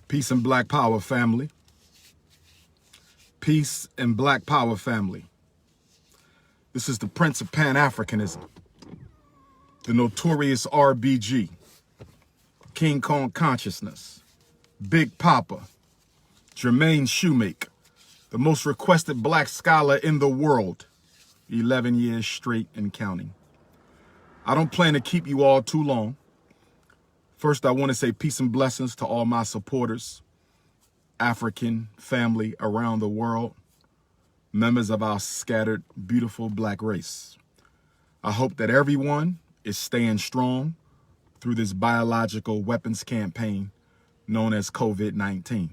Peace and Black Power, family. Peace and Black Power, family. This is the Prince of Pan-Africanism, the notorious RBG, King Kong Consciousness, Big Papa, Jermaine Shoemake, the most requested black scholar in the world, 11 years straight and counting. I don't plan to keep you all too long. First, I want to say peace and blessings to all my supporters, African family around the world, members of our scattered, beautiful black race. I hope that everyone is staying strong through this biological weapons campaign known as COVID-19.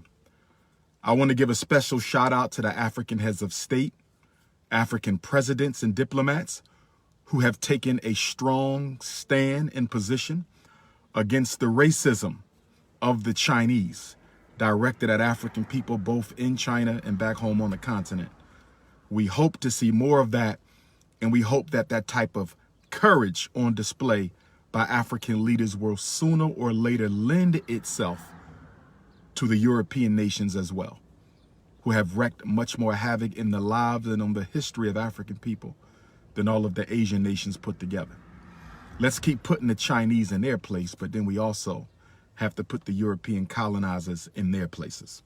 I want to give a special shout out to the African heads of state, African presidents and diplomats who have taken a strong stand and position against the racism of the Chinese directed at African people both in China and back home on the continent. We hope to see more of that, and we hope that that type of courage on display by African leaders will sooner or later lend itself to the European nations as well, who have wreaked much more havoc in the lives and on the history of African people than all of the Asian nations put together. Let's keep putting the Chinese in their place, but then we also have to put the European colonizers in their places.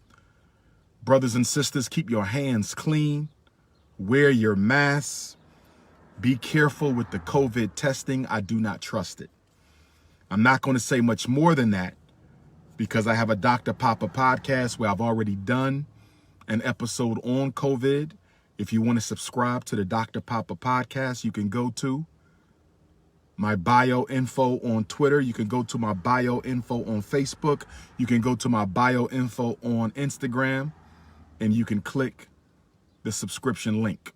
Brothers and sisters, keep your hands clean, wear your masks, be careful with the COVID testing. I do not trust it. I'm not going to say much more than that because I have a Dr. Papa podcast where I've already done an episode on COVID. If you want to subscribe to the Dr. Papa podcast, you can go to my bio info on Twitter. You can go to my bio info on Facebook. You can go to my bio info on Instagram, and you can click the subscription link.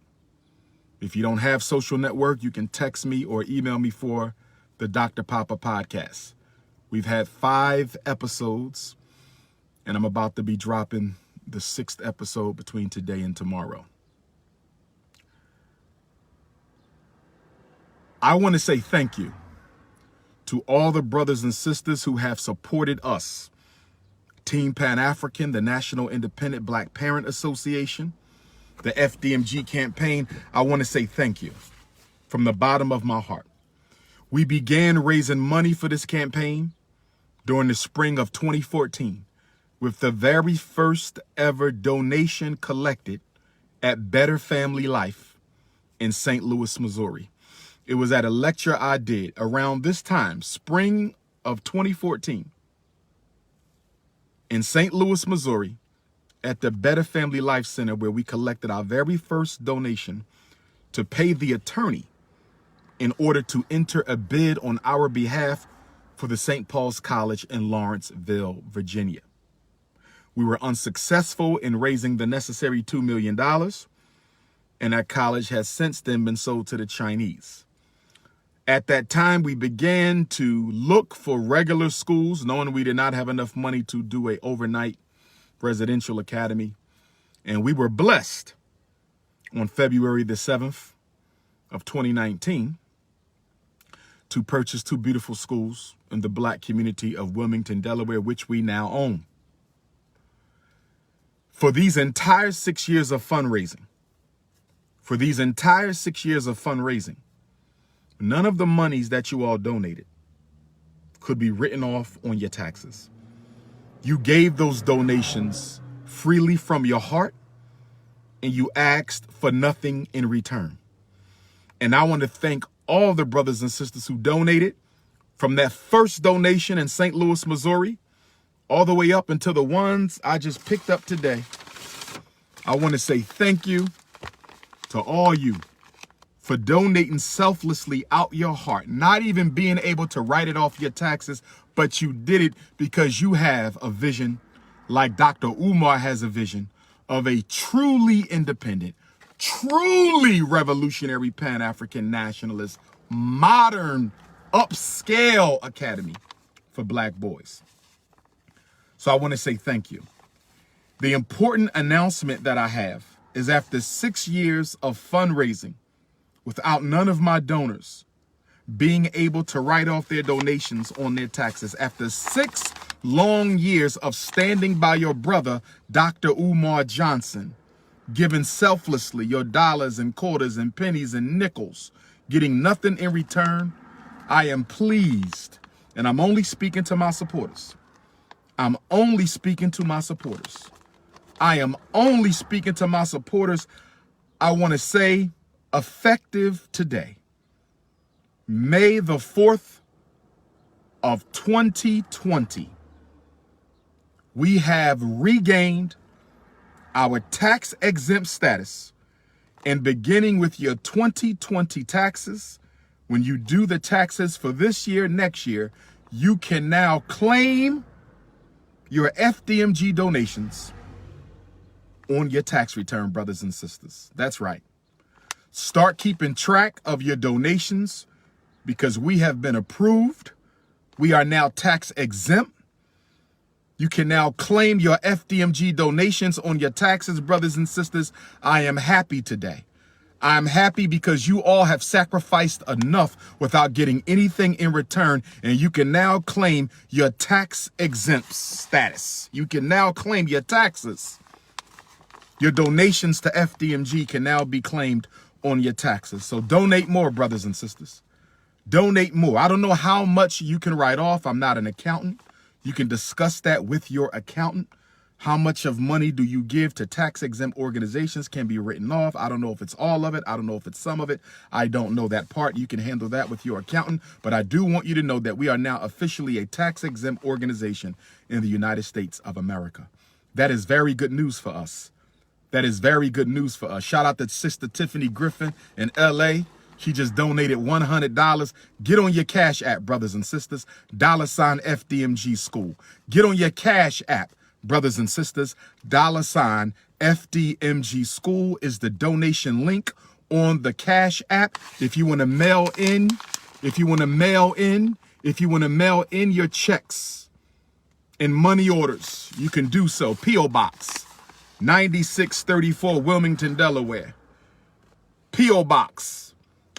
If you don't have social network, you can text me or email me for the Dr. Papa podcast. We've had 5 episodes, and I'm about to be dropping the 6th episode between today and tomorrow. I want to say thank you to all the brothers and sisters who have supported us. Team Pan-African, the National Independent Black Parent Association, the FDMG campaign. I want to say thank you from the bottom of my heart. We began raising money for this campaign during the spring of 2014 with the very first ever donation collected at Better Family Life in St. Louis, Missouri. It was at a lecture I did around this time, spring of 2014, in St. Louis, Missouri, at the Better Family Life Center, where we collected our very first donation to pay the attorney in order to enter a bid on our behalf for the St. Paul's College in Lawrenceville, Virginia. We were unsuccessful in raising the necessary $2 million, and that college has since then been sold to the Chinese. At that time, we began to look for regular schools, knowing we did not have enough money to do an overnight residential academy. And we were blessed on February the 7th of 2019 to purchase 2 beautiful schools in the black community of Wilmington, Delaware, which we now own. For these entire 6 years of fundraising, none of the monies that you all donated could be written off on your taxes. You gave those donations freely from your heart, and you asked for nothing in return. And I want to thank all the brothers and sisters who donated from that first donation in St. Louis, Missouri, all the way up until the ones I just picked up today. I want to say thank you to all you for donating selflessly out your heart, not even being able to write it off your taxes, but you did it because you have a vision like Dr. Umar has a vision of a truly independent, truly revolutionary Pan-African nationalist, modern, upscale academy for black boys. So I want to say thank you. The important announcement that I have is after 6 years of fundraising, without none of my donors being able to write off their donations on their taxes, after 6 long years of standing by your brother, Dr. Umar Johnson, giving selflessly your dollars and quarters and pennies and nickels, getting nothing in return, I am pleased. And I'm only speaking to my supporters. I'm only speaking to my supporters. I am only speaking to my supporters. I want to say, effective today, May the 4th of 2020, we have regained our tax-exempt status, and beginning with your 2020 taxes, when you do the taxes for this year, next year, you can now claim your FDMG donations on your tax return, brothers and sisters. That's right. Start keeping track of your donations because we have been approved. We are now tax exempt. You can now claim your FDMG donations on your taxes, brothers and sisters. I am happy today. I'm happy because you all have sacrificed enough without getting anything in return, and you can now claim your tax exempt status. You can now claim your taxes. Your donations to FDMG can now be claimed on your taxes. So donate more, brothers and sisters. Donate more. I don't know how much you can write off. I'm not an accountant. You can discuss that with your accountant. How much of money do you give to tax-exempt organizations can be written off. I don't know if it's all of it. I don't know if it's some of it. I don't know that part. You can handle that with your accountant. But I do want you to know that we are now officially a tax-exempt organization in the United States of America. That is very good news for us. That is very good news for us. Shout out to Sister Tiffany Griffin in LA. She just donated $100. Get on your Cash App, brothers and sisters. $FDMG School. Get on your Cash App, brothers and sisters. $FDMG School is the donation link on the Cash App. If you want to mail in, if you want to mail in your checks and money orders, you can do so. P.O. Box 9634, Wilmington, Delaware. P.O. Box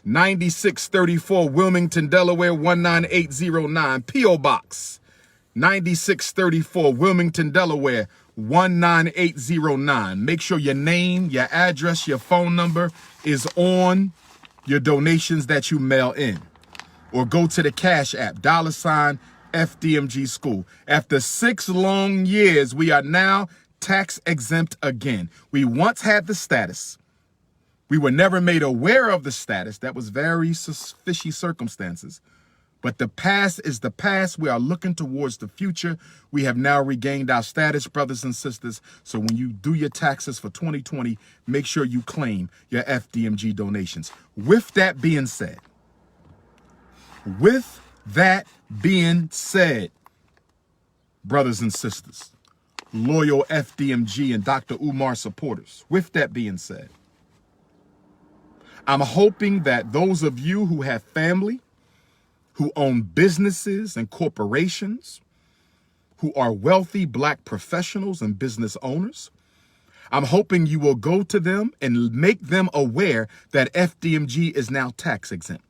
9634, Wilmington, Delaware, 19809. P.O. Box 9634, Wilmington, Delaware, 19809. Make sure your name, your address, your phone number is on your donations that you mail in. Or go to the Cash App, $FDMG School. After 6 long years, we are now tax exempt again. We once had the status. We were never made aware of the status. That was very fishy circumstances. But the past is the past. We are looking towards the future. We have now regained our status, brothers and sisters. So when you do your taxes for 2020, make sure you claim your FDMG donations. With that being said, brothers and sisters, loyal FDMG and Dr. Umar supporters, with that being said, I'm hoping that those of you who have family, who own businesses and corporations, who are wealthy Black professionals and business owners, I'm hoping you will go to them and make them aware that FDMG is now tax exempt.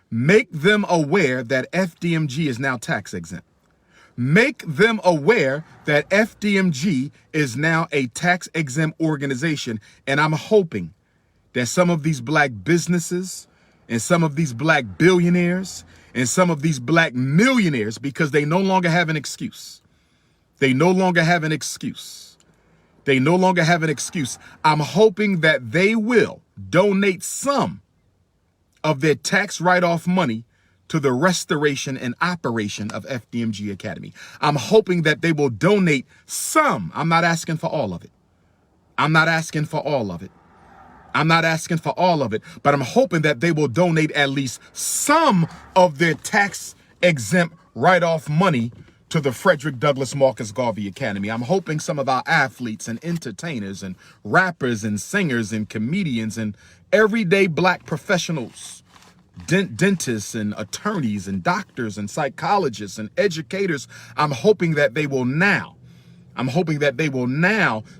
Make them aware that FDMG is now tax exempt. Make them aware that FDMG is now a tax exempt organization. And I'm hoping that some of these Black businesses and some of these Black billionaires and some of these Black millionaires, because they no longer have an excuse. They no longer have an excuse. They no longer have an excuse. I'm hoping that they will donate some of their tax write-off money to the restoration and operation of FDMG Academy. I'm hoping that they will donate some. I'm not asking for all of it. I'm not asking for all of it. I'm not asking for all of it, but I'm hoping that they will donate at least some of their tax-exempt write-off money to the Frederick Douglass Marcus Garvey Academy. I'm hoping some of our athletes and entertainers and rappers and singers and comedians and everyday Black professionals, dentists and attorneys and doctors and psychologists and educators, I'm hoping that they will now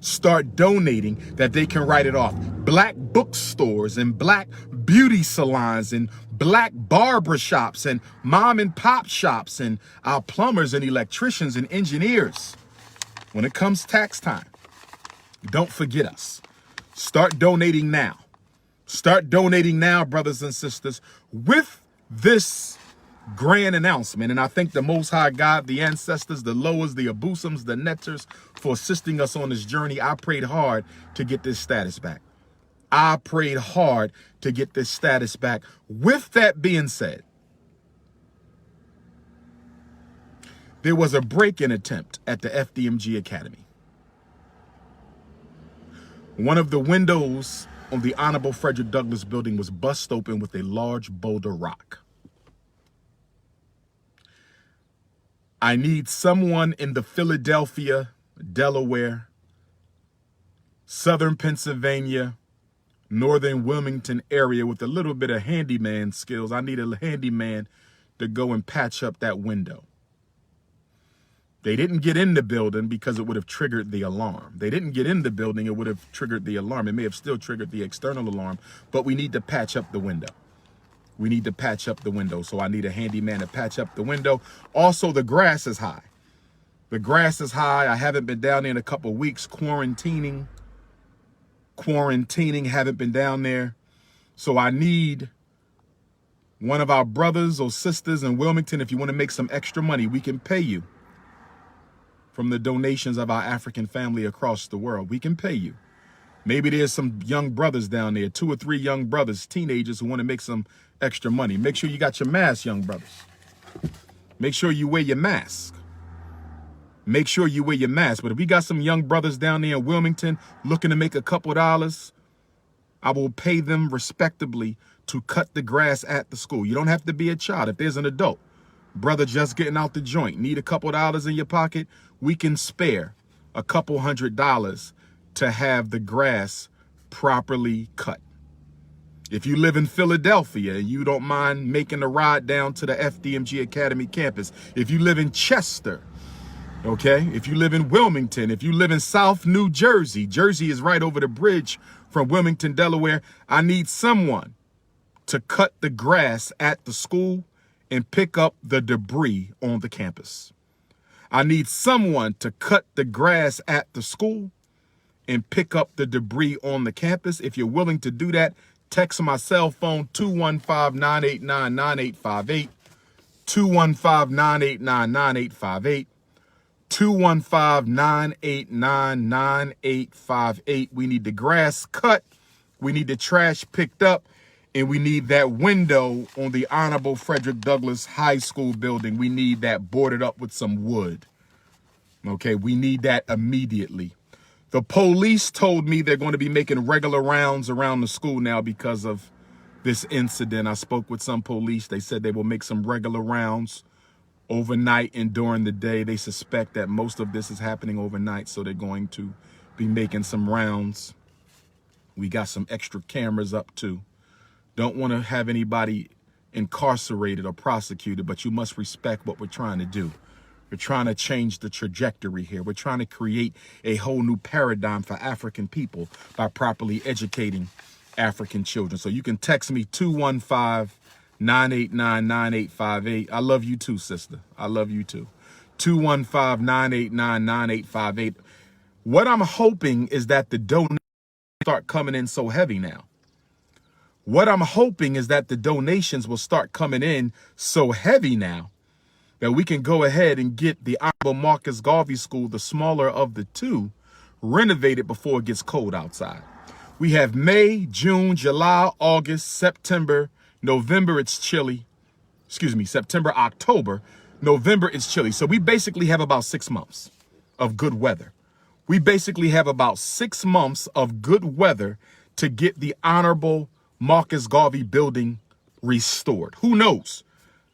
start donating, that they can write it off. Black bookstores and Black beauty salons and black barber shops and mom and pop shops and our plumbers and electricians and engineers. When it comes tax time, don't forget us. Start donating now. Start donating now, brothers and sisters, with this grand announcement. And I thank the Most High God, the ancestors, the Loas, the Abusums, the Netters for assisting us on this journey. I prayed hard to get this status back. I prayed hard to get this status back. With that being said, there was a break-in attempt at the FDMG Academy. One of the windows on the Honorable Frederick Douglass building was bust open with a large boulder rock. I need someone in the Philadelphia, Delaware, Southern Pennsylvania, Northern Wilmington area with a little bit of handyman skills. I need a handyman to go and patch up that window. They didn't get in the building because it would have triggered the alarm. They didn't get in the building, it would have triggered the alarm. It may have still triggered the external alarm, but we need to patch up the window. We need to patch up the window. So I need a handyman to patch up the window. Also, the grass is high. The grass is high. I haven't been down there in a couple of weeks, quarantining, haven't been down there. So I need one of our brothers or sisters in Wilmington. If you want to make some extra money, we can pay you from the donations of our African family across the world. We can pay you. Maybe there's some young brothers down there, 2 or 3 young brothers, teenagers who want to make some extra money. Make sure you got your mask, young brothers. Make sure you wear your mask. Make sure you wear your mask. But if we got some young brothers down there in Wilmington looking to make a couple dollars, I will pay them respectably to cut the grass at the school. You don't have to be a child. If there's an adult brother just getting out the joint, need a couple dollars in your pocket, we can spare a couple $100 to have the grass properly cut. If you live in Philadelphia and you don't mind making a ride down to the FDMG Academy campus, if you live in Chester, okay, if you live in Wilmington, if you live in South New Jersey, Jersey is right over the bridge from Wilmington, Delaware, I need someone to cut the grass at the school and pick up the debris on the campus. I need someone to cut the grass at the school and pick up the debris on the campus. If you're willing to do that, text my cell phone, 215-989-9858, 215-989-9858, 215-989-9858. We need the grass cut, we need the trash picked up, and we need that window on the Honorable Frederick Douglass High School building. We need that boarded up with some wood. Okay, we need that immediately. The police told me they're going to be making regular rounds around the school now because of this incident. I spoke with some police. They said they will make some regular rounds overnight and during the day. They suspect that most of this is happening overnight, so they're going to be making some rounds. We got some extra cameras up too. Don't want to have anybody incarcerated or prosecuted, but you must respect what we're trying to do. We're trying to change the trajectory here. We're trying to create a whole new paradigm for African people by properly educating African children. So you can text me 215-989-9858. I love you too, sister. I love you too. 215-989-9858. What I'm hoping is that the donations start coming in so heavy now. What I'm hoping is that the donations will start coming in so heavy now that we can go ahead and get the Honorable Marcus Garvey School, the smaller of the two, renovated before it gets cold outside. We have May, June, July, August, September, November, it's chilly. Excuse me, September, October, November, it's chilly. So we basically have about 6 months of good weather. We basically have about 6 months of good weather to get the Honorable Marcus Garvey building restored. Who knows?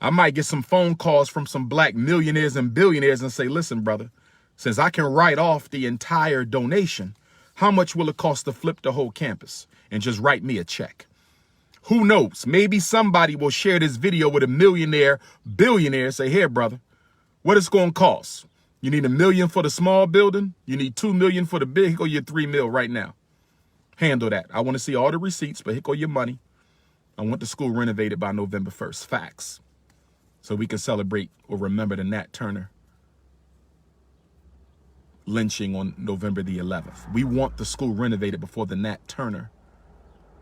I might get some phone calls from some black millionaires and billionaires and say, listen, brother, since I can write off the entire donation, how much will it cost to flip the whole campus and just write me a check? Who knows? Maybe somebody will share this video with a millionaire, billionaire, say, here, brother, what it's going to cost? You need $1 million for the small building? You need $2 million for the big? Here go your $3 million right now. Handle that. I want to see all the receipts, but here go your money. I want the school renovated by November 1st. Facts. So we can celebrate or remember the Nat Turner lynching on November the 11th. We want the school renovated before the Nat Turner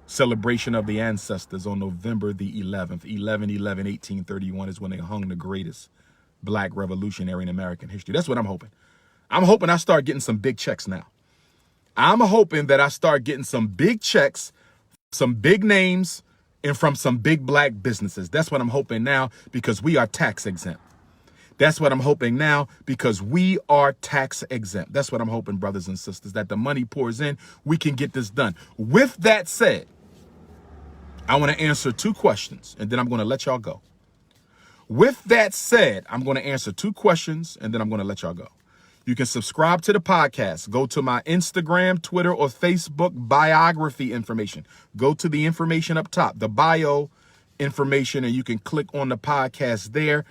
celebration of the ancestors on November the 11th. 11/11/1831 is when they hung the greatest black revolutionary in American history. That's what I'm hoping. I'm hoping I start getting some big checks now. I'm hoping that I start getting some big checks, some big names, and from some big black businesses. That's what I'm hoping now, because we are tax exempt. That's what I'm hoping now, because we are tax exempt. That's what I'm hoping, brothers and sisters, that the money pours in. We can get this done. With that said, I want to answer 2 questions, and then I'm going to let y'all go. With that said, I'm going to answer 2 questions, and then I'm going to let y'all go. You can subscribe to the podcast. Go to my Instagram, Twitter, or Facebook biography information. Go to the information up top, the bio information, and you can click on the podcast there.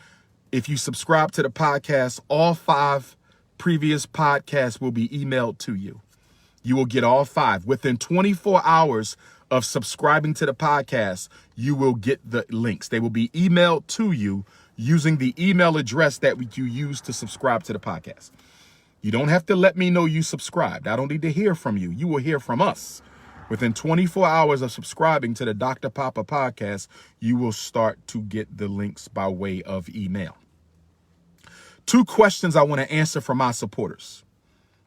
If you subscribe to the podcast, all 5 previous podcasts will be emailed to you. You will get all 5. Within 24 hours of subscribing to the podcast, you will get the links. They will be emailed to you using the email address that you use to subscribe to the podcast. You don't have to let me know you subscribed. I don't need to hear from you. You will hear from us. Within 24 hours of subscribing to the Dr. Papa podcast, you will start to get the links by way of email. 2 questions I want to answer from my supporters,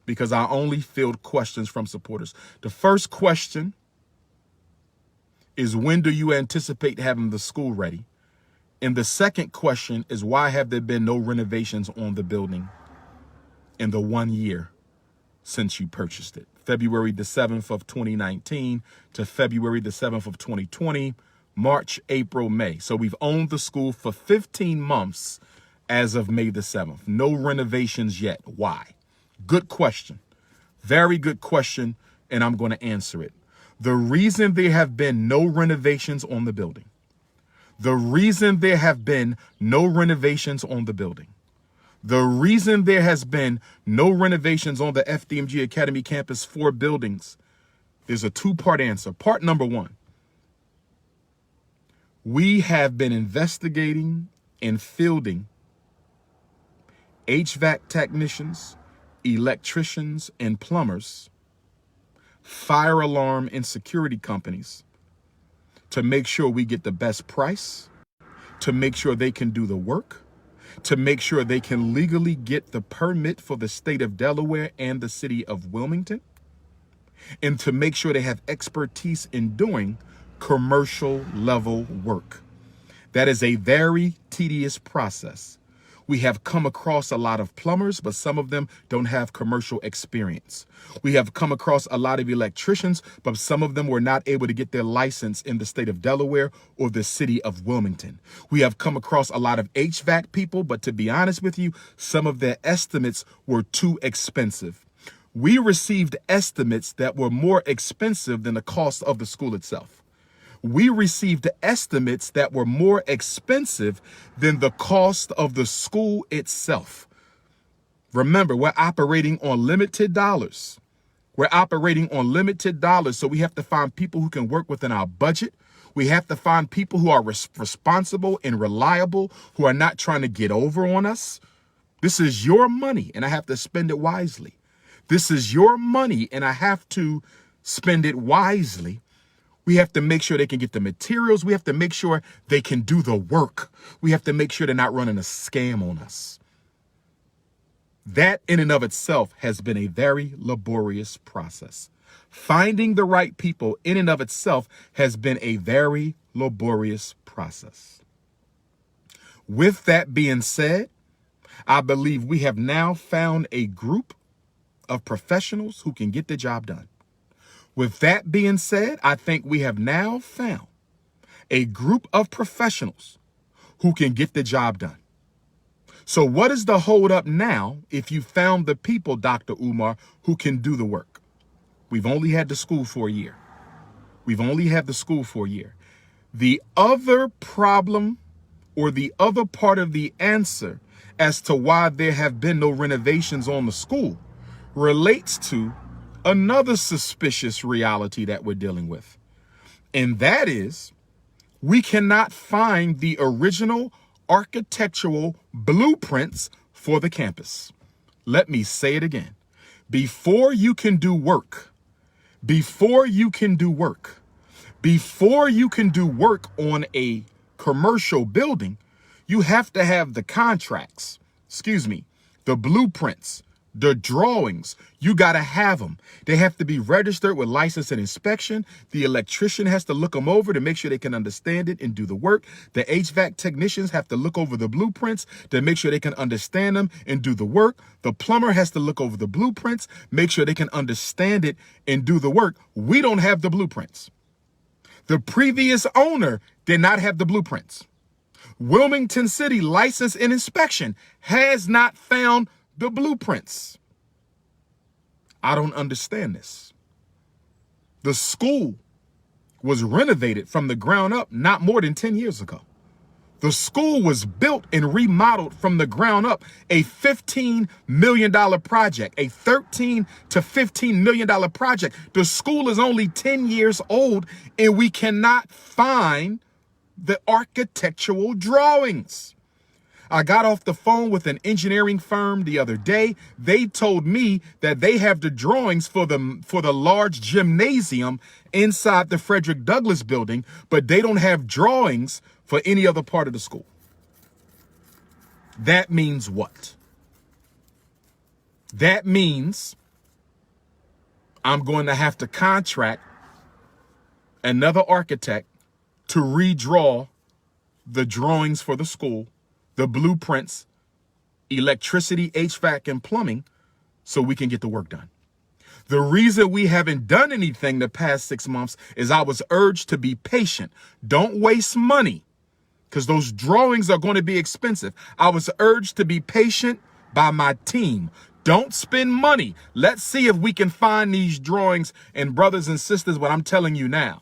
because I only field questions from supporters. The first question is, when do you anticipate having the school ready? And the second question is, why have there been no renovations on the building in the 1 year since you purchased it? February the 7th of 2019 to February the 7th of 2020, March, April, May. So we've owned the school for 15 months as of May the 7th. No renovations yet. Why? Good question. Very good question, and I'm going to answer it. The reason there have been no renovations on the building, the reason there have been no renovations on the building, the reason there has been no renovations on the FDMG Academy campus 4 buildings is a 2-part answer. Part number 1, we have been investigating and fielding HVAC technicians, electricians, and plumbers, fire alarm and security companies, to make sure we get the best price, to make sure they can do the work, to make sure they can legally get the permit for the state of Delaware and the city of Wilmington, and to make sure they have expertise in doing commercial level work. That is a very tedious process. We have come across a lot of plumbers, but some of them don't have commercial experience. We have come across a lot of electricians, but some of them were not able to get their license in the state of Delaware or the city of Wilmington. We have come across a lot of HVAC people, but to be honest with you, some of their estimates were too expensive. We received estimates that were more expensive than the cost of the school itself. We received estimates that were more expensive than the cost of the school itself. Remember, we're operating on limited dollars. We're operating on limited dollars, so we have to find people who can work within our budget. We have to find people who are responsible and reliable, who are not trying to get over on us. This is your money, and I have to spend it wisely. This is your money, and I have to spend it wisely. We have to make sure they can get the materials. We have to make sure they can do the work. We have to make sure they're not running a scam on us. That in and of itself has been a very laborious process. Finding the right people in and of itself has been a very laborious process. With that being said, I believe we have now found a group of professionals who can get the job done. With that being said, I think we have now found a group of professionals who can get the job done. So what is the hold up now if you found the people, Dr. Umar, who can do the work? We've only had the school for a year. We've only had the school for a year. The other problem, or the other part of the answer as to why there have been no renovations on the school, relates to another suspicious reality that we're dealing with. And that is, we cannot find the original architectural blueprints for the campus. Let me say it again. Before you can do work, before you can do work on a commercial building, you have to have the contracts, the blueprints, the drawings. You got to have them. They have to be registered with license and inspection. The electrician has to look them over to make sure they can understand it and do the work. The HVAC technicians have to look over the blueprints to make sure they can understand them and do the work. The plumber has to look over the blueprints, make sure they can understand it and do the work. We don't have the blueprints. The previous owner did not have the blueprints. Wilmington City License and Inspection has not found the blueprints. I don't understand this. The school was renovated from the ground up not more than 10 years ago. The school was built and remodeled from the ground up, a $15 million project, a $13 to $15 million project. The school is only 10 years old and we cannot find the architectural drawings. I got off the phone with an engineering firm the other day. They told me that they have the drawings for the large gymnasium inside the Frederick Douglass building, but they don't have drawings for any other part of the school. That means what? That means I'm going to have to contract another architect to redraw the drawings for the school, the blueprints, electricity, HVAC, and plumbing, so we can get the work done. The reason we haven't done anything the past 6 months is I was urged to be patient. Don't waste money, because those drawings are going to be expensive. I was urged to be patient by my team. Don't spend money. Let's see if we can find these drawings. And brothers and sisters, what I'm telling you now.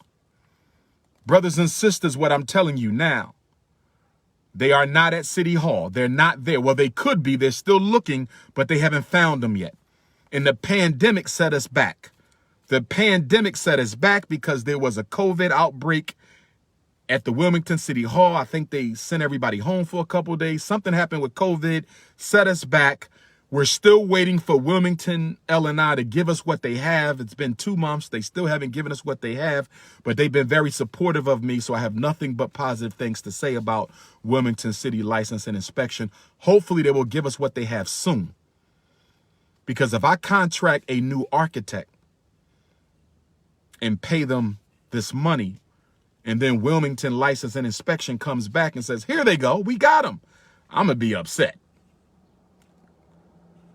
Brothers and sisters, what I'm telling you now. They are not at City Hall. They're not there. Well, they could be. They're still looking, but they haven't found them yet. And the pandemic set us back. The pandemic set us back because there was a COVID outbreak at the Wilmington City Hall. I think they sent everybody home for a couple of days. Something happened with COVID, set us back. We're still waiting for Wilmington L&I to give us what they have. It's been 2 months. They still haven't given us what they have, but they've been very supportive of me. So I have nothing but positive things to say about Wilmington City License and Inspection. Hopefully they will give us what they have soon. Because if I contract a new architect and pay them this money, and then Wilmington License and Inspection comes back and says, here they go, we got them, I'm going to be upset.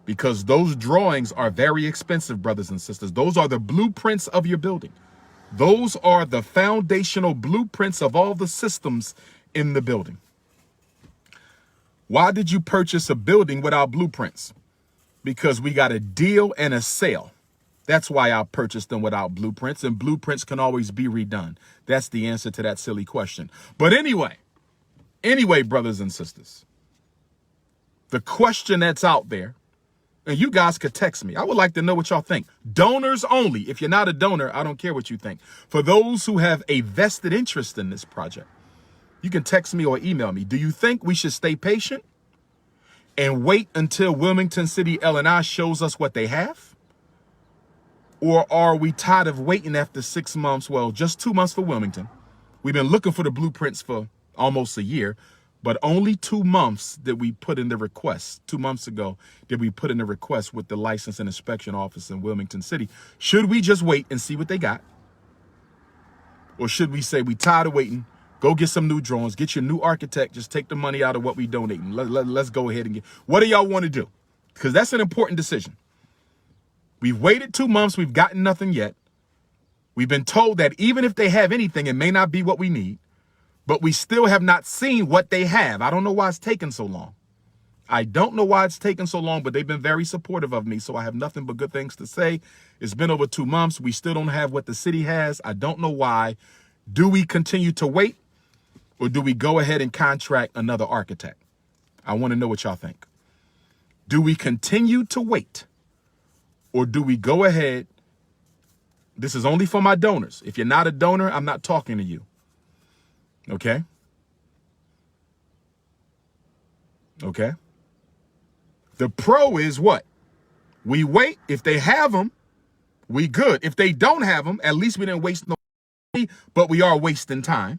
Because those drawings are very expensive, brothers and sisters. Those are the blueprints of your building. Those are the foundational blueprints of all the systems in the building. Why did you purchase a building without blueprints? Because we got a deal and a sale. That's why I purchased them without blueprints, and blueprints can always be redone. That's the answer to that silly question. But anyway, brothers and sisters, the question that's out there, and you guys could text me. I would like to know what y'all think. Donors only. If you're not a donor, I don't care what you think. For those who have a vested interest in this project, you can text me or email me. Do you think we should stay patient and wait until Wilmington City L&I shows us what they have? Or are we tired of waiting after 6 months? Well, just 2 months for Wilmington. We've been looking for the blueprints for almost a year. But only 2 months did we put in the request. 2 months ago did we put in the request with the License and Inspection Office in Wilmington City. Should we just wait and see what they got? Or should we say we tired of waiting, go get some new drawings, get your new architect, just take the money out of what we donate. Let's go ahead and get, what do y'all want to do? Because that's an important decision. We've waited 2 months. We've gotten nothing yet. We've been told that even if they have anything, it may not be what we need. But we still have not seen what they have. I don't know why it's taken so long. I don't know why it's taken so long, but they've been very supportive of me. So I have nothing but good things to say. It's been over 2 months. We still don't have what the city has. I don't know why. Do we continue to wait, or do we go ahead and contract another architect? I want to know what y'all think. Do we continue to wait, or do we go ahead? This is only for my donors. If you're not a donor, I'm not talking to you. Okay? Okay? The pro is what? We wait. If they have them, we good. If they don't have them, at least we didn't waste no money, but we are wasting time.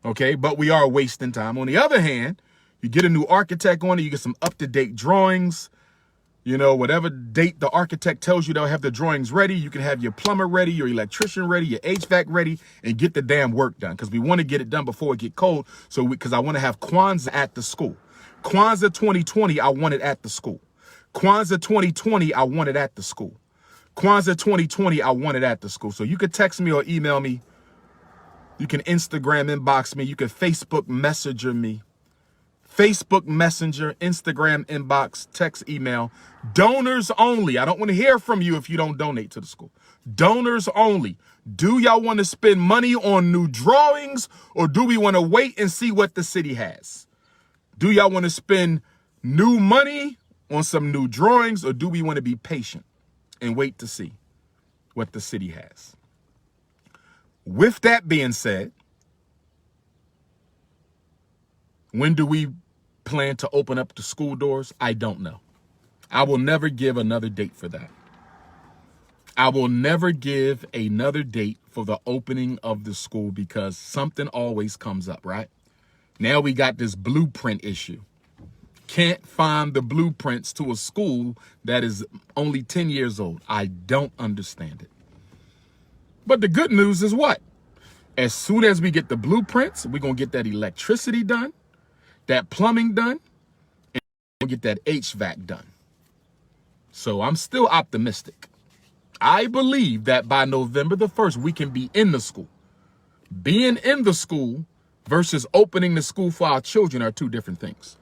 Okay? But we are wasting time. On the other hand, you get a new architect on it, you get some up-to-date drawings. You know, whatever date the architect tells you they'll have the drawings ready, you can have your plumber ready, your electrician ready, your HVAC ready, and get the damn work done. Because we want to get it done before it get cold. So because I want to have Kwanzaa at the school. Kwanzaa 2020, I want it at the school. Kwanzaa 2020, I want it at the school. Kwanzaa 2020, I want it at the school. So you can text me or email me. You can Instagram inbox me. You can Facebook Messenger me. Facebook Messenger, Instagram inbox, text, email. Donors only. I don't want to hear from you if you don't donate to the school. Donors only. Do y'all want to spend money on new drawings, or do we want to wait and see what the city has? Do y'all want to spend new money on some new drawings, or do we want to be patient and wait to see what the city has? With that being said, when do we plan to open up the school doors? I don't know. I will never give another date for that. I will never give another date for the opening of the school because something always comes up, right? Now we got this blueprint issue. Can't find the blueprints to a school that is only 10 years old. I don't understand it. But the good news is what? As soon as we get the blueprints, we're going to get that electricity done, that plumbing done, and we'll get that HVAC done. So I'm still optimistic. I believe that by November the 1st, we can be in the school. Being in the school versus opening the school for our children are two different things.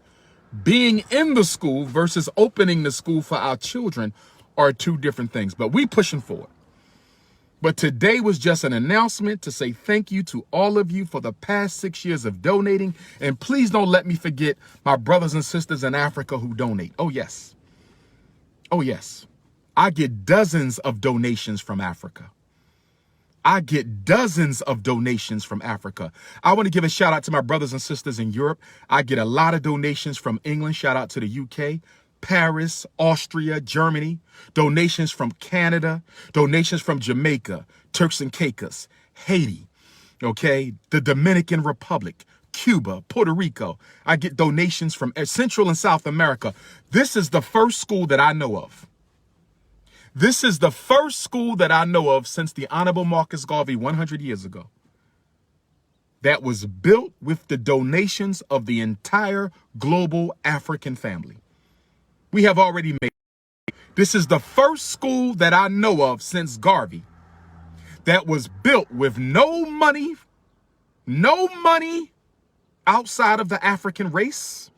Being in the school versus opening the school for our children are two different things, but we pushing forward. But today was just an announcement to say thank you to all of you for the past 6 years of donating. And please don't let me forget my brothers and sisters in Africa who donate. Oh, yes. Oh, yes. I get dozens of donations from Africa. I get dozens of donations from Africa. I want to give a shout out to my brothers and sisters in Europe. I get a lot of donations from England. Shout out to the UK. Paris, Austria, Germany, donations from Canada, donations from Jamaica, Turks and Caicos, Haiti, okay, the Dominican Republic, Cuba, Puerto Rico. I get donations from Central and South America. This is the first school that I know of. This is the first school that I know of since the Honorable Marcus Garvey 100 years ago that was built with the donations of the entire global African family. We have already made it. This is the first school that I know of since Garvey that was built with no money outside of the African race.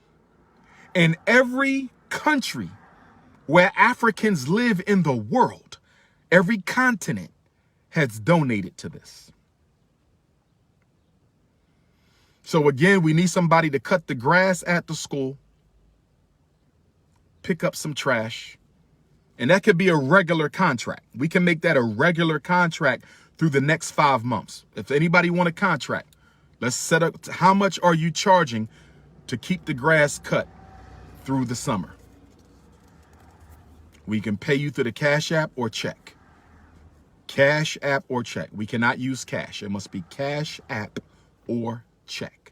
In every country where Africans live in the world, every continent has donated to this. So again, we need somebody to cut the grass at the school, pick up some trash, and that could be a regular contract. We can make that a regular contract through the next 5 months. If anybody want a contract, let's set up how much are you charging to keep the grass cut through the summer. We can pay you through the Cash App or check. Cash App or check. We cannot use cash. It must be Cash App or check.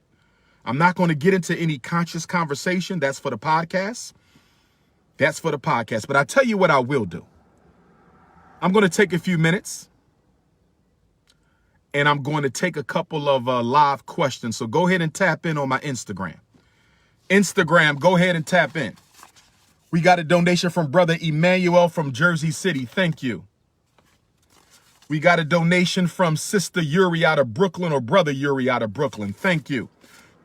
I'm not going to get into any conscious conversation. That's for the podcast. That's for the podcast. But I tell you what I will do. I'm going to take a few minutes and I'm going to take a couple of live questions. So go ahead and tap in on my Instagram. Go ahead and tap in. We got a donation from Brother Emmanuel from Jersey City. Thank you. We got a donation from Sister Yuri out of Brooklyn, or Brother Yuri out of Brooklyn. Thank you.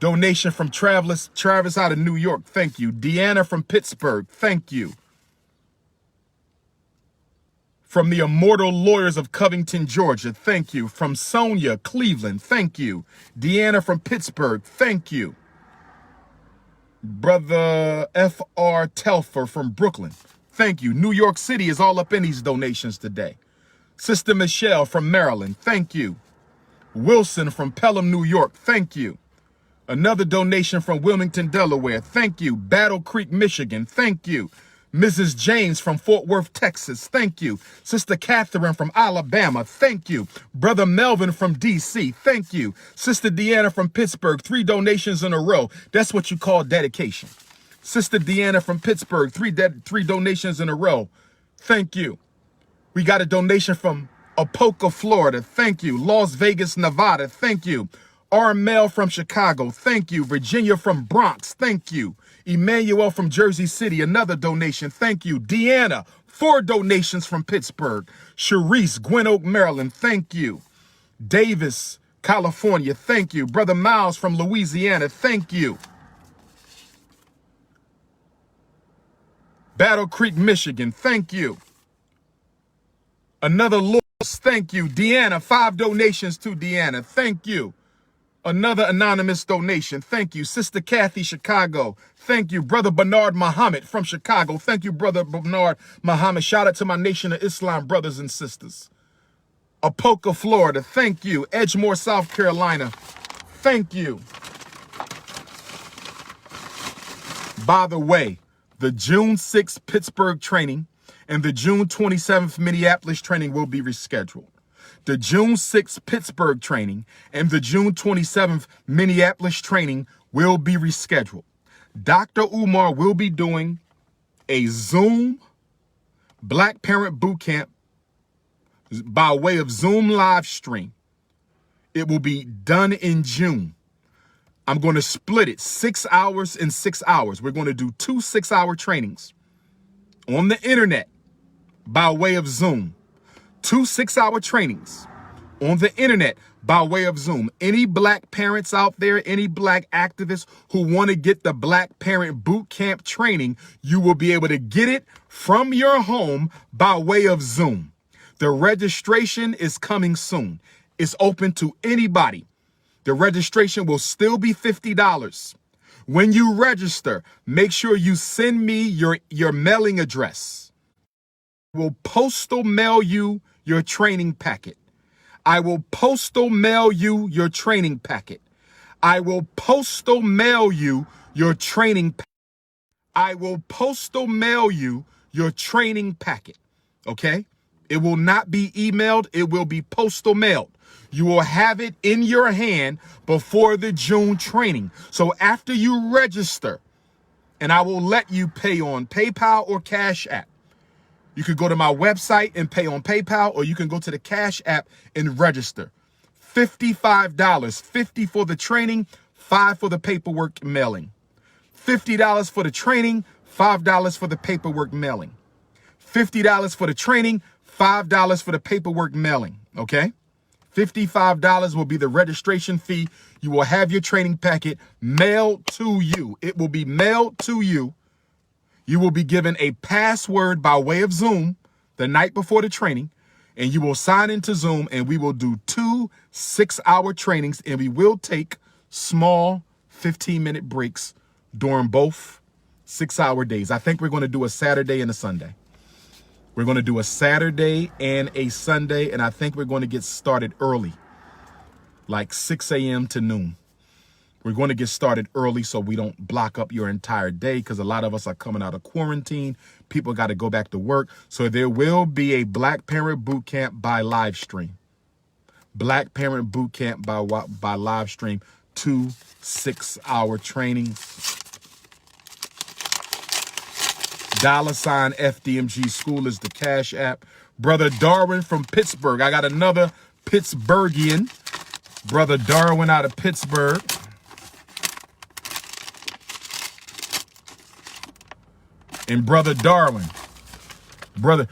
Donation from Travis out of New York. Thank you. Deanna from Pittsburgh. Thank you. From the Immortal Lawyers of Covington, Georgia. Thank you. From Sonia, Cleveland. Thank you. Deanna from Pittsburgh. Thank you. Brother F.R. Telfer from Brooklyn. Thank you. New York City is all up in these donations today. Sister Michelle from Maryland. Thank you. Wilson from Pelham, New York. Thank you. Another donation from Wilmington, Delaware. Thank you. Battle Creek, Michigan. Thank you. Mrs. James from Fort Worth, Texas. Thank you. Sister Catherine from Alabama. Thank you. Brother Melvin from D.C. Thank you. Sister Deanna from Pittsburgh. 3 donations in a row. That's what you call dedication. Sister Deanna from Pittsburgh. 3 donations in a row. Thank you. We got a donation from Apoca, Florida. Thank you. Las Vegas, Nevada. Thank you. Armel from Chicago. Thank you. Virginia from Bronx. Thank you. Emmanuel from Jersey City. Another donation. Thank you. Deanna, 4 donations from Pittsburgh. Sharice, Gwen Oak, Maryland. Thank you. Davis, California. Thank you. Brother Miles from Louisiana. Thank you. Battle Creek, Michigan. Thank you. Another Lewis. Thank you. Deanna, 5 donations to Deanna. Thank you. Another anonymous donation. Thank you. Sister Kathy, Chicago. Thank you. Brother Bernard Muhammad from Chicago. Thank you, Brother Bernard Muhammad. Shout out to my Nation of Islam brothers and sisters. Apoca, Florida. Thank you. Edgemore, South Carolina. Thank you. By the way, the June 6th Pittsburgh training and the June 27th Minneapolis training will be rescheduled. The June 6th Pittsburgh training and the June 27th Minneapolis training will be rescheduled. Dr. Umar will be doing a Zoom Black Parent Boot Camp by way of Zoom live stream. It will be done in June. I'm going to split it 6 hours and 6 hours. We're going to do 2 6-hour trainings on the internet by way of Zoom. 2 6-hour trainings on the internet by way of Zoom. Any black parents out there, any black activists who want to get the Black Parent Boot Camp training, you will be able to get it from your home by way of Zoom. The registration is coming soon. It's open to anybody. The registration will still be $50. When you register, make sure you send me your mailing address. Will postal mail you your training packet. I will postal mail you your training packet. I will postal mail you your training packet. I will postal mail you your training packet. Okay? It will not be emailed. It will be postal mailed. You will have it in your hand before the June training. So after you register, and I will let you pay on PayPal or Cash App. You could go to my website and pay on PayPal, or you can go to the Cash App and register. $55, $50 for the training, $5 for the paperwork mailing. $50 for the training, $5 for the paperwork mailing. $50 for the training, $5 for the paperwork mailing, okay? $55 will be the registration fee. You will have your training packet mailed to you. It will be mailed to you. You will be given a password by way of Zoom the night before the training, and you will sign into Zoom, and we will do 2 6-hour trainings, and we will take small 15-minute breaks during both 6-hour days. I think we're going to do a Saturday and a Sunday. We're going to do a Saturday and a Sunday, and I think we're going to get started early, like 6 a.m. to noon. We're going to get started early so we don't block up your entire day, because a lot of us are coming out of quarantine. People got to go back to work. So there will be a Black Parent Boot Camp by live stream. Black Parent Boot Camp by live stream. 2 6-hour trainings. $ FDMG School is the Cash App. Brother Darwin from Pittsburgh. I got another Pittsburghian. Brother Darwin out of Pittsburgh. And Brother Darwin.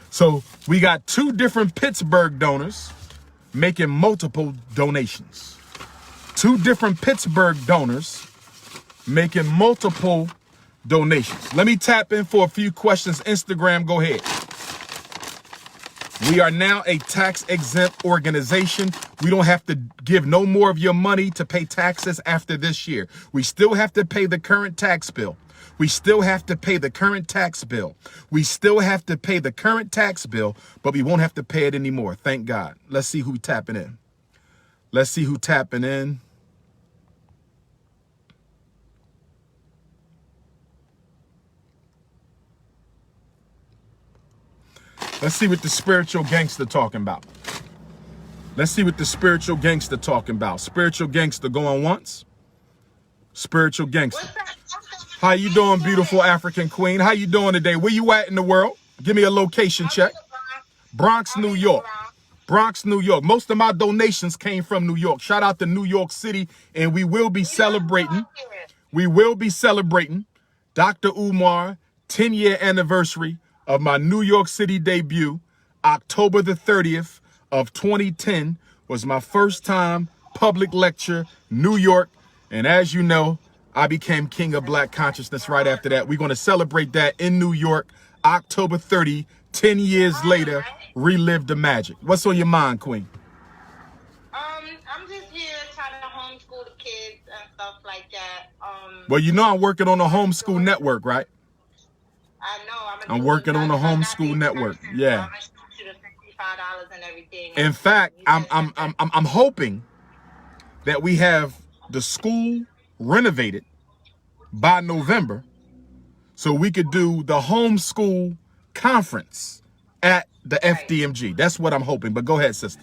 So we got 2 different Pittsburgh donors making multiple donations. 2 different Pittsburgh donors making multiple donations. Let me tap in for a few questions. Instagram, go ahead. We are now a tax-exempt organization. We don't have to give no more of your money to pay taxes after this year. We still have to pay the current tax bill. We still have to pay the current tax bill. We still have to pay the current tax bill, but we won't have to pay it anymore. Thank God. Let's see who's tapping in. Let's see who tapping in. Let's see what the spiritual gangster talking about. Let's see what the spiritual gangster talking about. Spiritual gangster going once. Spiritual gangster. How you doing, beautiful African queen? How you doing today? Where you at in the world? Give me a location check. Bronx, New York. Bronx, New York. Most of my donations came from New York. Shout out to New York City, and we will be celebrating. We will be celebrating Dr. Umar 10-year anniversary of my New York City debut. October the 30th of 2010 was my first time public lecture, New York. And as you know, I became king of black consciousness right after that. We're going to celebrate that in New York, October 30, 10 years later, relive the magic. What's on your mind, Queen? I'm just here trying to homeschool the kids and stuff like that. Well, you know I'm working on a homeschool network, right? I know. I'm working on a homeschool network. Yeah. I'm gonna shoot you the $55 and everything. In fact, I'm hoping that we have the school renovated by November so we could do the homeschool conference at the FDMG. That's what I'm hoping. But go ahead, sister.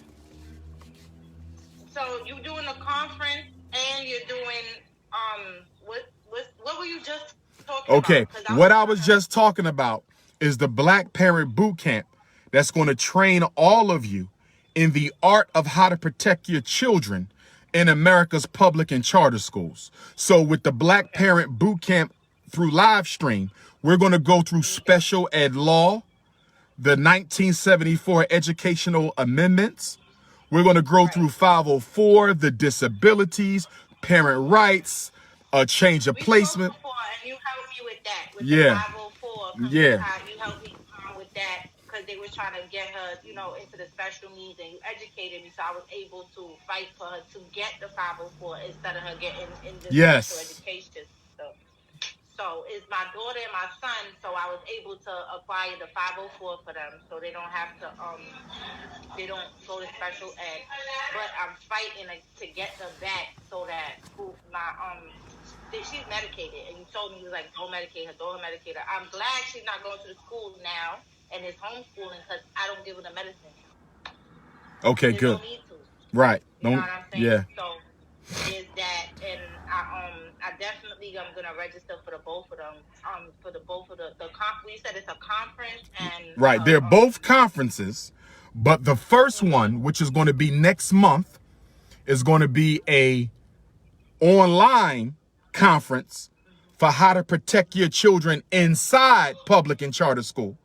So you doing a conference and you're doing what were you just talking about? Okay, what I was just talking about is the Black Parent Boot Camp that's going to train all of you in the art of how to protect your children in America's public and charter schools. So with the Black Parent Boot Camp through live stream, we're going to go through special ed law, the 1974 educational amendments. We're going to go through 504, the disabilities, parent rights, a change of placement. And you helped me with that. With yeah. The 504. Yeah. You helped me with that because they were trying to get her, into the special needs, and you educated me, so I was able to fight for her to get the 504 instead of her getting in the special education. So it's my daughter and my son, so I was able to acquire the 504 for them, so they don't have to they don't go to special ed. But I'm fighting to get them back so that she's medicated, and you told me you was like, don't medicate her. I'm glad she's not going to the school now and it's homeschooling because I don't give her the medicine. Okay, they good. Don't need to. Right. You know what I'm saying? Yeah. So is that, and I definitely am gonna register for the both of them. For the both of the you said it's a conference and right. They're both conferences, but the first one, which is going to be next month, is going to be a online conference for how to protect your children inside public and charter school.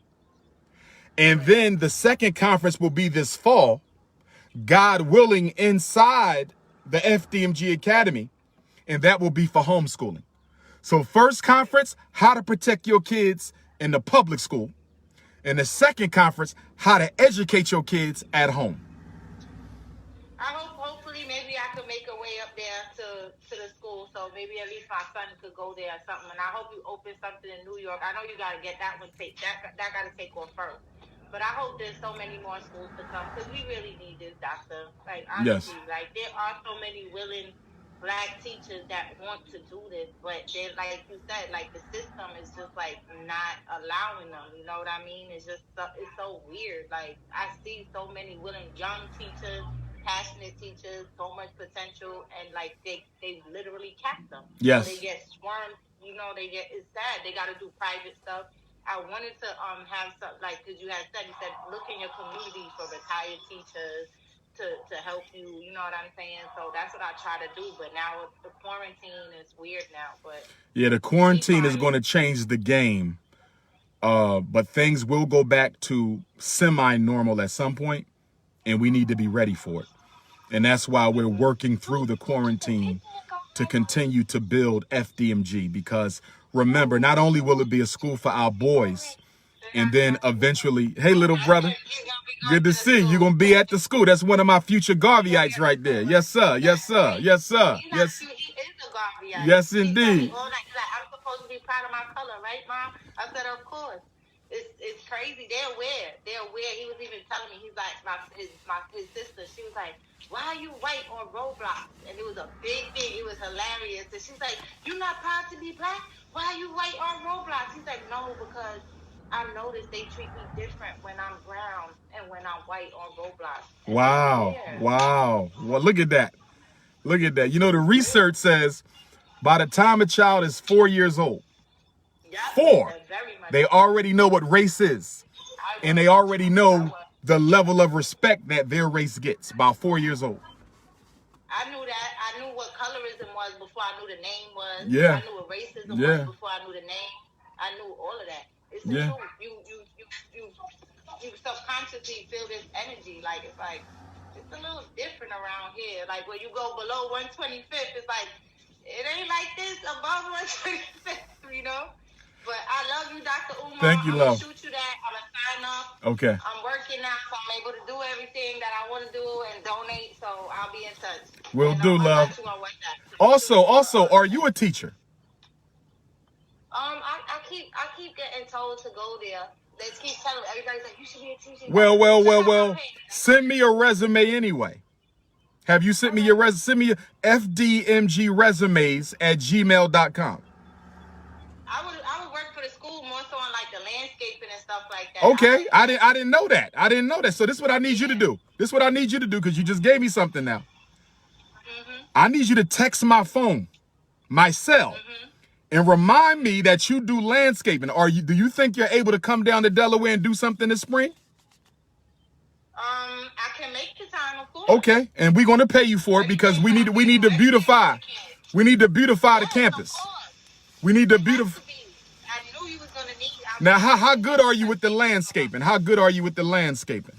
And then the second conference will be this fall, God willing, inside the FDMG Academy, and that will be for homeschooling. So first conference, how to protect your kids in the public school. And the second conference, how to educate your kids at home. Hopefully, maybe I could make a way up there to the school, so maybe at least my son could go there or something. And I hope you open something in New York. I know you got to get that one, that got to take off first. But I hope there's so many more schools to come because we really need this, doctor. Like, honestly, like there are so many willing Black teachers that want to do this, but they're, like you said, like the system is just like not allowing them. You know what I mean? It's just it's so weird. Like I see so many willing young teachers, passionate teachers, so much potential, and like they literally cap them. Yes. So they get swarmed. It's sad. They got to do private stuff. I wanted to have some, like, because you said look in your community for retired teachers to help you, you know what I'm saying? So that's what I try to do, but now the quarantine is weird now. But yeah, the quarantine is going to change the game, but things will go back to semi-normal at some point, and we need to be ready for it. And that's why we're working through the quarantine to continue to build FDMG, because remember, not only will it be a school for our boys, and then eventually, hey, little brother, good to see you. You're going to be at the school. That's one of my future Garveyites right there. Yes, sir. Yes, sir. Yes, sir. Yes. He is a Garveyite. Yes, indeed. I'm supposed to be proud of my color, right, Mom? I said, of course. it's crazy. They're aware. They're aware. He was even telling me, he's like, his sister, she was like, why are you white on Roblox? And it was a big thing. It was hilarious. And she's like, you not proud to be black? Why are you white on Roblox? He's like, no, because I noticed they treat me different when I'm brown and when I'm white on Roblox. Wow. Wow. Well, look at that. Look at that. You know, the research says by the time a child is 4 years old, Yep, 4, very much. they already know what race is. And they already know the level of respect that their race gets by 4 years old. I knew that. I knew what colorism was before I knew the name was. Yeah. I knew what racism Yeah. was before I knew the name. I knew all of that. It's the Yeah. truth. You subconsciously feel this energy. Like, it's like, it's a little different around here. Like, when you go below 125th, it's like, it ain't like this above 125th, you know? But I love you, Dr. Umar. Thank you, love. I'm going to shoot you that. I'm going to sign up. Okay. I'm working now, so I'm able to do everything that I want to do and donate, so I'll be in touch. Will do, I love. got you on WhatsApp. Also, are you a teacher? I keep getting told to go there. They keep telling me, everybody's like, you should be a teacher. Well. Send me a resume anyway. Have you sent me your resume? Send me your fdmgresumes@gmail.com. I would work for the school more so on like the landscaping and stuff like that. Okay, I didn't know that. I didn't know that. So this is what I need you to do. This is what I need you to do, because you just gave me something now. I need you to text my phone, my cell, and remind me that you do landscaping. Do you think you're able to come down to Delaware and do something this spring? I can make the time, of course. Okay, and we're going to pay you for it because we need to beautify. We need to beautify the campus. We need to beautify. I knew you was gonna need. Now, how good are you with the landscaping? How good are you with the landscaping?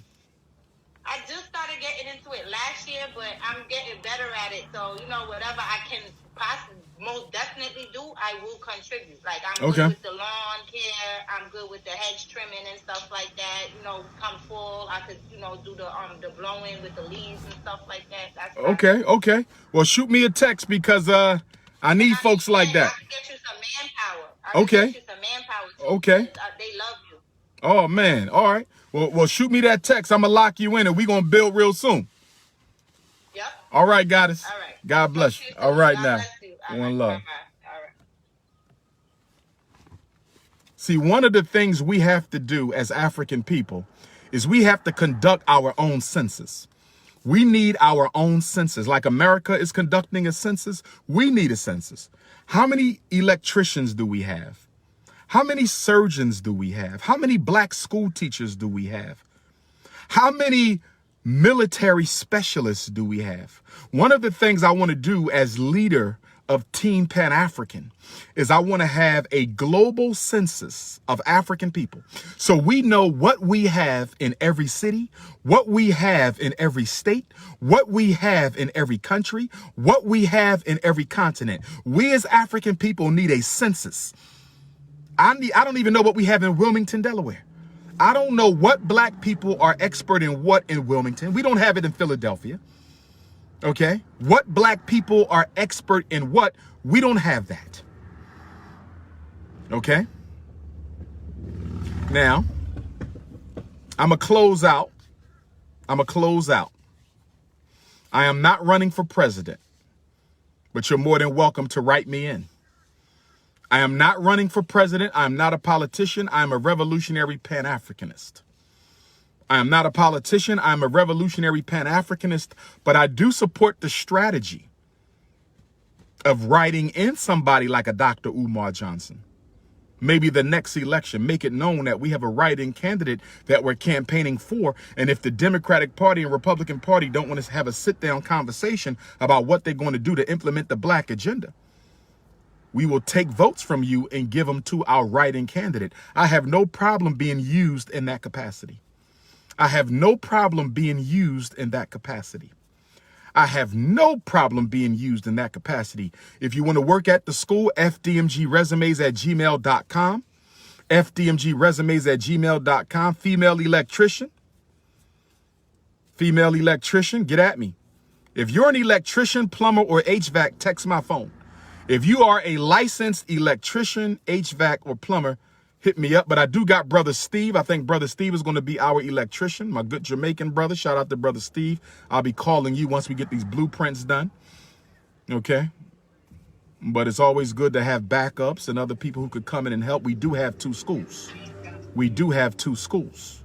I just started getting into it last year, but I'm getting better at it. So, you know, whatever I can possibly, most definitely do, I will contribute. Like, I'm good with the lawn care. I'm good with the hedge trimming and stuff like that. You know, come fall, I could, you know, do the blowing with the leaves and stuff like that. That's Okay. Well, shoot me a text because I need folks like that. I can get you some manpower. Okay. They love you. Oh, man. All right. Well, shoot me that text. I'm going to lock you in and we're going to build real soon. Yep. All right, goddess. All right. God bless you. All right, now. One love. All right. See, one of the things we have to do as African people is we have to conduct our own census. We need our own census. Like America is conducting a census, we need a census. How many electricians do we have? How many surgeons do we have? How many black school teachers do we have? How many military specialists do we have? One of the things I want to do as leader of Team Pan-African is I want to have a global census of African people. So we know what we have in every city, what we have in every state, what we have in every country, what we have in every continent. We as African people need a census. I don't even know what we have in Wilmington, Delaware. I don't know what black people are expert in what in Wilmington. We don't have it in Philadelphia. Okay? What black people are expert in what? We don't have that. Okay? Now, I'm going to close out. I am not running for president, but you're more than welcome to write me in. I am not running for president. I am not a politician. I am a revolutionary Pan-Africanist. I am not a politician. I am a revolutionary Pan-Africanist, but I do support the strategy of writing in somebody like a Dr. Umar Johnson. Maybe the next election, make it known that we have a write-in candidate that we're campaigning for. And if the Democratic Party and Republican Party don't want to have a sit-down conversation about what they're going to do to implement the black agenda, we will take votes from you and give them to our write-in candidate. I have no problem being used in that capacity. I have no problem being used in that capacity. I have no problem being used in that capacity. If you want to work at the school, fdmgresumes@gmail.com. fdmgresumes@gmail.com. Female electrician, get at me. If you're an electrician, plumber, or HVAC, text my phone. If you are a licensed electrician, HVAC, or plumber, hit me up. But I do got Brother Steve. I think Brother Steve is going to be our electrician, my good Jamaican brother. Shout out to Brother Steve. I'll be calling you once we get these blueprints done. Okay? But it's always good to have backups and other people who could come in and help. We do have 2 schools. We do have 2 schools.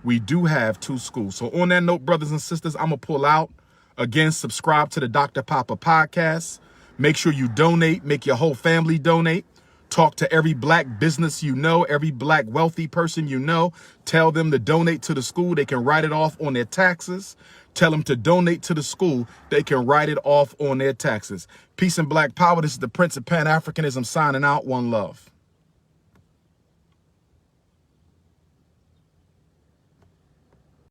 We do have 2 schools. So on that note, brothers and sisters, I'm going to pull out. Again, subscribe to the Dr. Papa podcast. Make sure you donate. Make your whole family donate. Talk to every black business you know, every black wealthy person you know. Tell them to donate to the school. They can write it off on their taxes. Tell them to donate to the school. They can write it off on their taxes. Peace and black power. This is the Prince of Pan-Africanism signing out. One love.